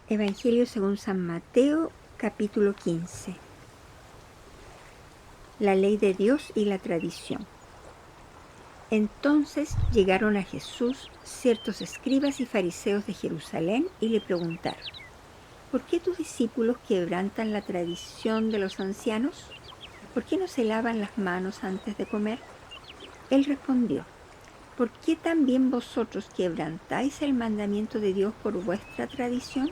Evangelio según San Mateo, capítulo 15. La ley de Dios y la tradición. Entonces llegaron a Jesús ciertos escribas y fariseos de Jerusalén y le preguntaron: ¿por qué tus discípulos quebrantan la tradición de los ancianos? ¿Por qué no se lavan las manos antes de comer? Él respondió: ¿por qué también vosotros quebrantáis el mandamiento de Dios por vuestra tradición?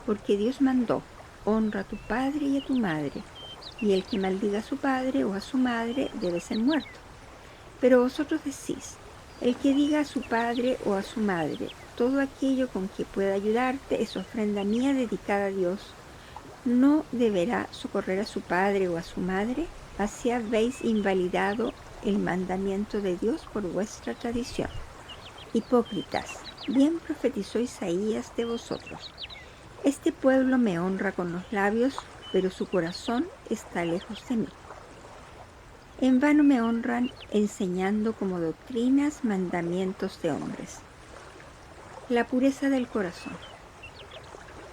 Porque Dios mandó: honra a tu padre y a tu madre, y el que maldiga a su padre o a su madre debe ser muerto. Pero vosotros decís: el que diga a su padre o a su madre, todo aquello con que pueda ayudarte es ofrenda mía dedicada a Dios, ¿no deberá socorrer a su padre o a su madre? Así habéis invalidado el mandamiento de Dios por vuestra tradición. Hipócritas, bien profetizó Isaías de vosotros: este pueblo me honra con los labios, pero su corazón está lejos de mí. En vano me honran enseñando como doctrinas mandamientos de hombres. La pureza del corazón.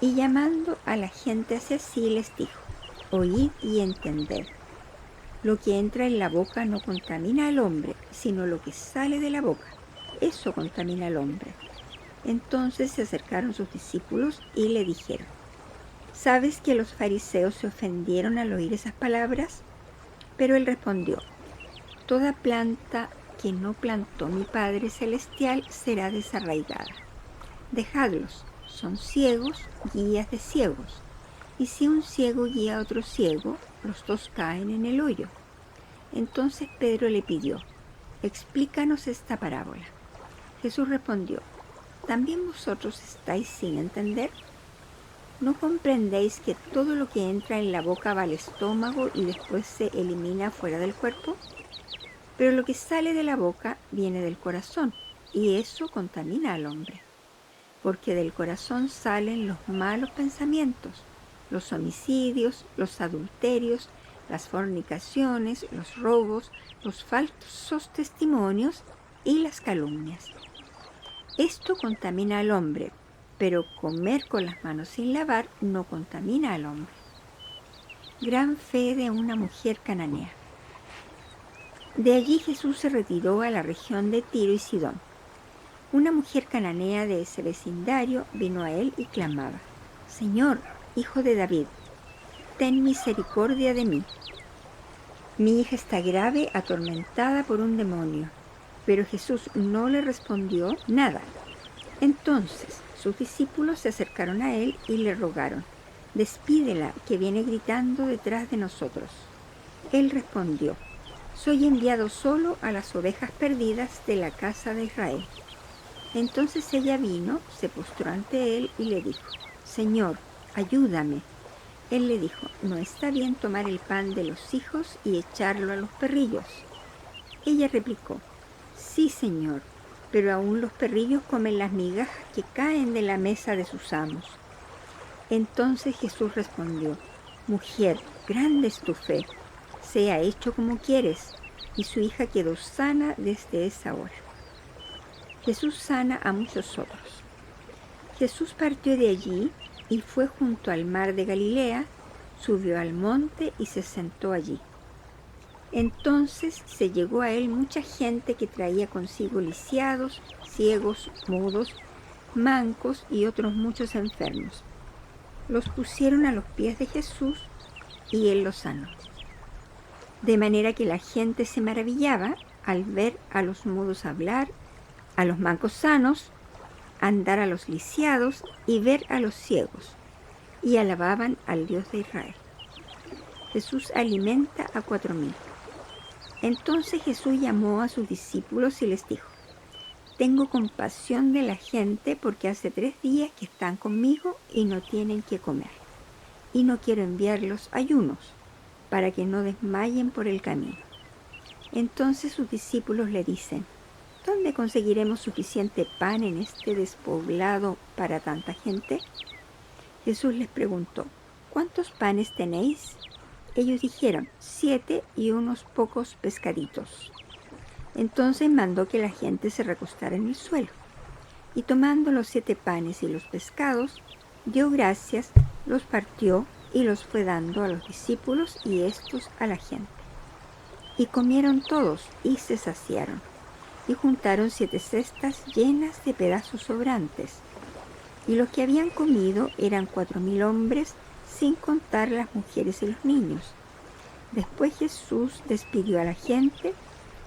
Y llamando a la gente hacia sí les dijo: oíd y entended. Lo que entra en la boca no contamina al hombre, sino lo que sale de la boca. Eso contamina al hombre. Entonces se acercaron sus discípulos y le dijeron: ¿sabes que los fariseos se ofendieron al oír esas palabras? Pero él respondió: toda planta que no plantó mi Padre Celestial será desarraigada. Dejadlos, son ciegos, guías de ciegos. Y si un ciego guía a otro ciego, los dos caen en el hoyo. Entonces Pedro le pidió: explícanos esta parábola. Jesús respondió: ¿también vosotros estáis sin entender? ¿No comprendéis que todo lo que entra en la boca va al estómago y después se elimina fuera del cuerpo? Pero lo que sale de la boca viene del corazón, y eso contamina al hombre. Porque del corazón salen los malos pensamientos, los homicidios, los adulterios, las fornicaciones, los robos, los falsos testimonios y las calumnias. Esto contamina al hombre, pero comer con las manos sin lavar no contamina al hombre. Gran fe de una mujer cananea. De allí Jesús se retiró a la región de Tiro y Sidón. Una mujer cananea de ese vecindario vino a él y clamaba: Señor, hijo de David, ten misericordia de mí. Mi hija está grave, atormentada por un demonio. Pero Jesús no le respondió nada. Entonces sus discípulos se acercaron a él y le rogaron: despídela, que viene gritando detrás de nosotros. Él respondió: soy enviado solo a las ovejas perdidas de la casa de Israel. Entonces ella vino, se postró ante él y le dijo: Señor, ayúdame. Él le dijo: no está bien tomar el pan de los hijos y echarlo a los perrillos. Ella replicó: sí, Señor, pero aún los perrillos comen las migajas que caen de la mesa de sus amos. Entonces Jesús respondió: mujer, grande es tu fe, sea hecho como quieres. Y su hija quedó sana desde esa hora. Jesús sana a muchos otros. Jesús partió de allí y fue junto al mar de Galilea, subió al monte y se sentó allí. Entonces se llegó a él mucha gente que traía consigo lisiados, ciegos, mudos, mancos y otros muchos enfermos. Los pusieron a los pies de Jesús y él los sanó. De manera que la gente se maravillaba al ver a los mudos hablar, a los mancos sanos, andar a los lisiados y ver a los ciegos, y alababan al Dios de Israel. Jesús alimenta a 4,000. Entonces Jesús llamó a sus discípulos y les dijo: tengo compasión de la gente porque hace 3 días que están conmigo y no tienen que comer. Y no quiero enviarlos ayunos, para que no desmayen por el camino. Entonces sus discípulos le dicen: ¿dónde conseguiremos suficiente pan en este despoblado para tanta gente? Jesús les preguntó: ¿cuántos panes tenéis? Ellos dijeron: 7 y unos pocos pescaditos. Entonces mandó que la gente se recostara en el suelo. Y tomando los 7 panes y los pescados, dio gracias, los partió y los fue dando a los discípulos y éstos a la gente. Y comieron todos y se saciaron, y juntaron 7 cestas llenas de pedazos sobrantes. Y los que habían comido eran 4.000 hombres, sin contar las mujeres y los niños. Después Jesús despidió a la gente,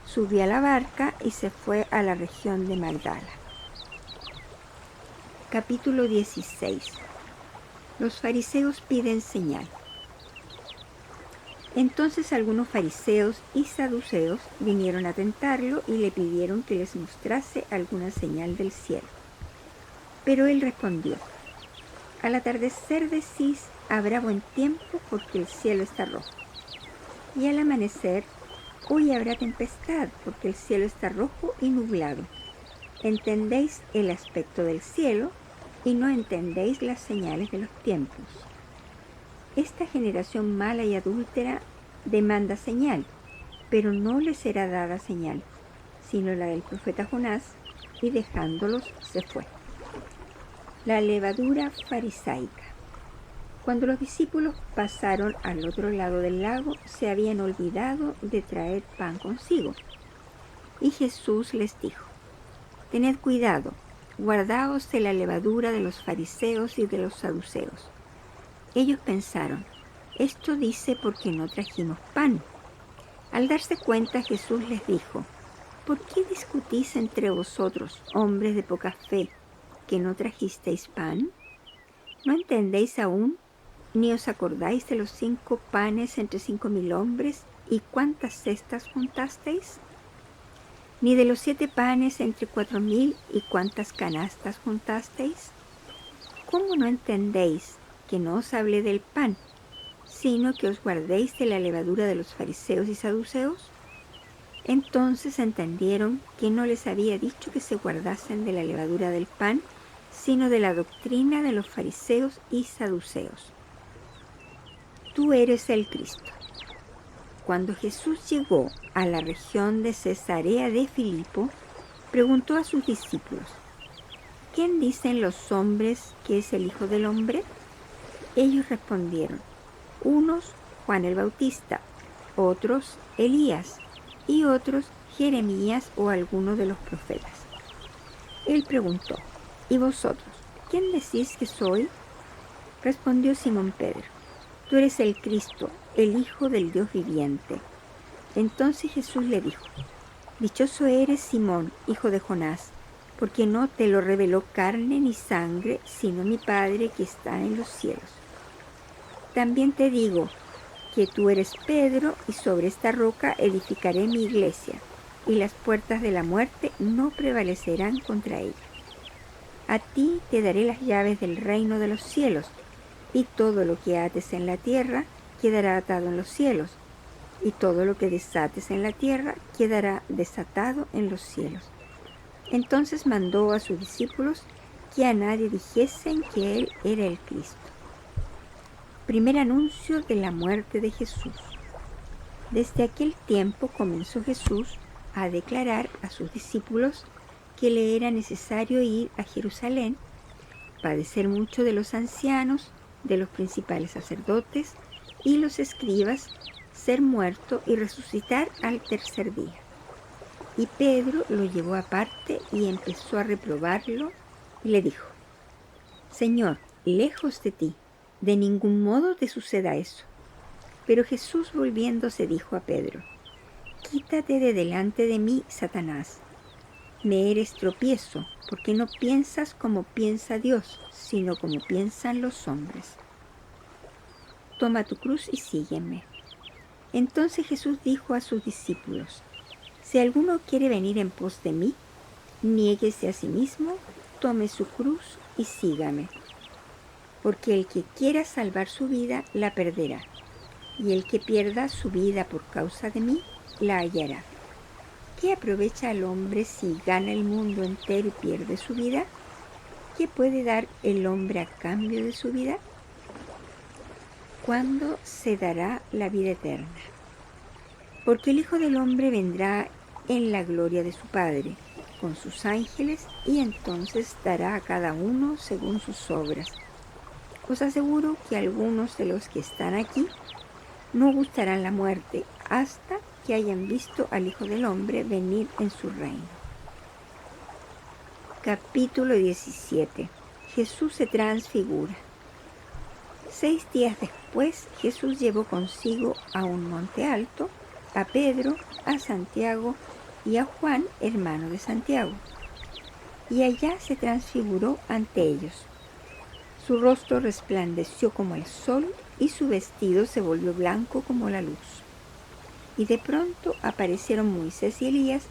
subió a la barca y se fue a la región de Magdala. Capítulo 16. Los fariseos piden señal. Entonces algunos fariseos y saduceos vinieron a tentarlo y le pidieron que les mostrase alguna señal del cielo. Pero él respondió: al atardecer decís, habrá buen tiempo porque el cielo está rojo. Y al amanecer, hoy habrá tempestad porque el cielo está rojo y nublado. Entendéis el aspecto del cielo y no entendéis las señales de los tiempos. Esta generación mala y adúltera demanda señal, pero no le será dada señal, sino la del profeta Jonás, y dejándolos se fue. La levadura farisaica. Cuando los discípulos pasaron al otro lado del lago, se habían olvidado de traer pan consigo. Y Jesús les dijo: tened cuidado, guardaos de la levadura de los fariseos y de los saduceos. Ellos pensaron: esto dice porque no trajimos pan. Al darse cuenta, Jesús les dijo: ¿por qué discutís entre vosotros, hombres de poca fe, que no trajisteis pan? ¿No entendéis aún, ni os acordáis de los 5 panes entre 5.000 hombres y cuántas cestas juntasteis? ¿Ni de los 7 panes entre 4.000 y cuántas canastas juntasteis? ¿Cómo no entendéis que no os hablé del pan, sino que os guardéis de la levadura de los fariseos y saduceos? Entonces entendieron que no les había dicho que se guardasen de la levadura del pan, sino de la doctrina de los fariseos y saduceos. Tú eres el Cristo. Cuando Jesús llegó a la región de Cesarea de Filipo, preguntó a sus discípulos: ¿quién dicen los hombres que es el Hijo del Hombre? Ellos respondieron: unos Juan el Bautista, otros Elías, y otros Jeremías o alguno de los profetas. Él preguntó: ¿y vosotros, quién decís que soy? Respondió Simón Pedro: tú eres el Cristo, el Hijo del Dios viviente. Entonces Jesús le dijo: dichoso eres, Simón, hijo de Jonás, porque no te lo reveló carne ni sangre, sino mi Padre que está en los cielos. También te digo que tú eres Pedro, y sobre esta roca edificaré mi iglesia, y las puertas de la muerte no prevalecerán contra ella. A ti te daré las llaves del reino de los cielos, y todo lo que ates en la tierra quedará atado en los cielos, y todo lo que desates en la tierra quedará desatado en los cielos. Entonces mandó a sus discípulos que a nadie dijesen que él era el Cristo. Primer anuncio de la muerte de Jesús. Desde aquel tiempo comenzó Jesús a declarar a sus discípulos que le era necesario ir a Jerusalén, padecer mucho de los ancianos, de los principales sacerdotes y los escribas, ser muerto y resucitar al tercer día. Y Pedro lo llevó aparte y empezó a reprobarlo y le dijo: Señor, lejos de ti, de ningún modo te suceda eso. Pero Jesús, volviéndose, dijo a Pedro: quítate de delante de mí, Satanás. Me eres tropiezo, porque no piensas como piensa Dios, sino como piensan los hombres. Toma tu cruz y sígueme. Entonces Jesús dijo a sus discípulos: si alguno quiere venir en pos de mí, niéguese a sí mismo, tome su cruz y sígame. Porque el que quiera salvar su vida, la perderá, y el que pierda su vida por causa de mí, la hallará. ¿Qué aprovecha al hombre si gana el mundo entero y pierde su vida? ¿Qué puede dar el hombre a cambio de su vida? ¿Cuándo se dará la vida eterna? Porque el Hijo del Hombre vendrá en la gloria de su Padre, con sus ángeles, y entonces dará a cada uno según sus obras. Os aseguro que algunos de los que están aquí no gustarán la muerte hasta que hayan visto al Hijo del Hombre venir en su reino. Capítulo 17. Jesús se transfigura. 6 días después, Jesús llevó consigo a un monte alto a Pedro, a Santiago y a Juan, hermano de Santiago. Y allá se transfiguró ante ellos. Su rostro resplandeció como el sol y su vestido se volvió blanco como la luz. Y de pronto aparecieron Moisés y Elías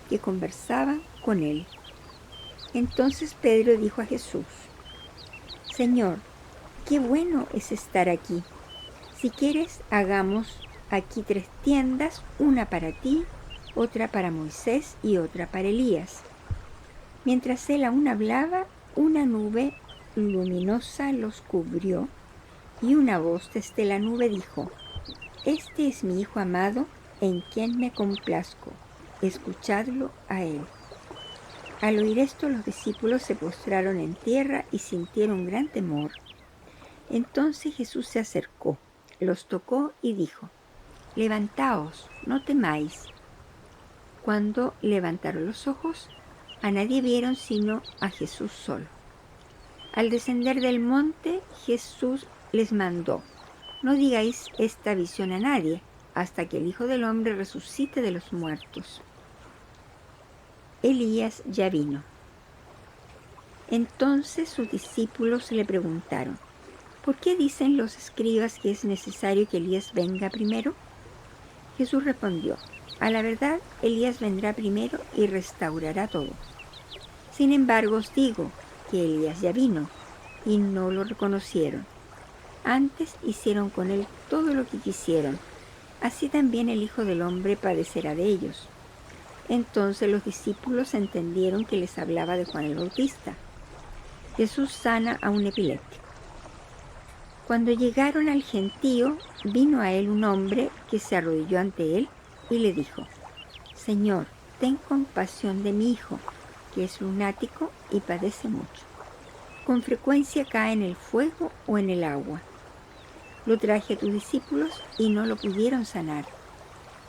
que conversaban con él. Entonces Pedro dijo a Jesús: Señor, qué bueno es estar aquí. Si quieres, hagamos aquí 3 tiendas, una para ti, otra para Moisés y otra para Elías. Mientras él aún hablaba, una nube luminosa los cubrió y una voz desde la nube dijo: Este es mi Hijo amado, en quien me complazco. Escuchadlo a él. Al oír esto, los discípulos se postraron en tierra y sintieron gran temor. Entonces Jesús se acercó, los tocó y dijo: Levantaos, no temáis. Cuando levantaron los ojos, a nadie vieron sino a Jesús solo. Al descender del monte, Jesús les mandó: No digáis esta visión a nadie, hasta que el Hijo del Hombre resucite de los muertos. Elías ya vino. Entonces sus discípulos le preguntaron: ¿Por qué dicen los escribas que es necesario que Elías venga primero? Jesús respondió: A la verdad, Elías vendrá primero y restaurará todo. Sin embargo, os digo que Elías ya vino y no lo reconocieron. Antes hicieron con él todo lo que quisieron. Así también el Hijo del Hombre padecerá de ellos. Entonces los discípulos entendieron que les hablaba de Juan el Bautista. Jesús sana a un epiléptico. Cuando llegaron al gentío, vino a él un hombre que se arrodilló ante él y le dijo: Señor, ten compasión de mi hijo, que es lunático y padece mucho. Con frecuencia cae en el fuego o en el agua. Lo traje a tus discípulos y no lo pudieron sanar.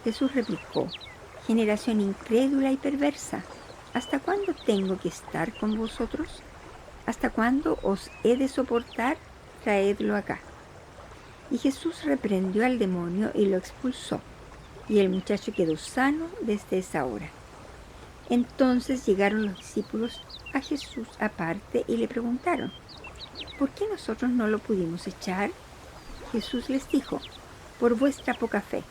Jesús replicó: Generación incrédula y perversa, ¿hasta cuándo tengo que estar con vosotros? ¿Hasta cuándo os he de soportar? Traedlo acá. Y Jesús reprendió al demonio y lo expulsó, y el muchacho quedó sano desde esa hora. Entonces llegaron los discípulos a Jesús aparte y le preguntaron: ¿Por qué nosotros no lo pudimos echar? Jesús les dijo: Por vuestra poca fe,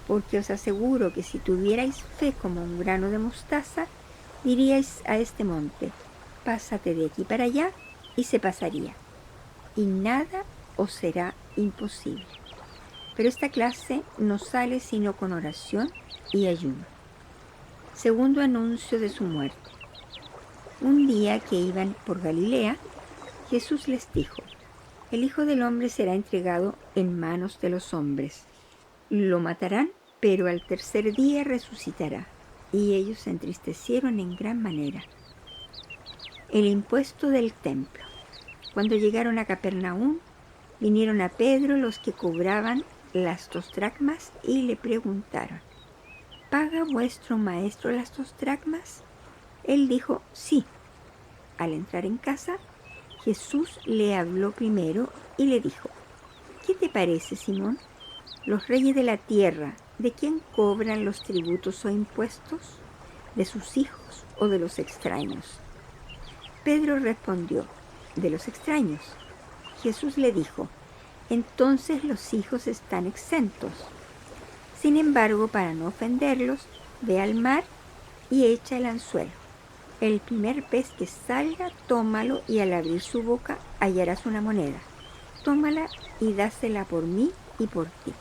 porque os aseguro que si tuvierais fe como un grano de mostaza, diríais a este monte: Pásate de aquí para allá, y se pasaría, y nada os será imposible. Pero esta clase no sale sino con oración y ayuno. Segundo anuncio de su muerte. Un día que iban por Galilea, Jesús les dijo: El Hijo del Hombre será entregado en manos de los hombres. Lo matarán, pero al tercer día resucitará. Y ellos se entristecieron en gran manera. El impuesto del templo. Cuando llegaron a Capernaum, vinieron a Pedro los que cobraban las 2 dracmas y le preguntaron: ¿Paga vuestro maestro las 2 dracmas? Él dijo: sí. Al entrar en casa, Jesús le habló primero y le dijo: ¿Qué te parece, Simón? Los reyes de la tierra, ¿de quién cobran los tributos o impuestos? ¿De sus hijos o de los extraños? Pedro respondió: de los extraños. Jesús le dijo: entonces los hijos están exentos. Sin embargo, para no ofenderlos, ve al mar y echa el anzuelo. El primer pez que salga, tómalo, y al abrir su boca hallarás una moneda. Tómala y dásela por mí y por ti.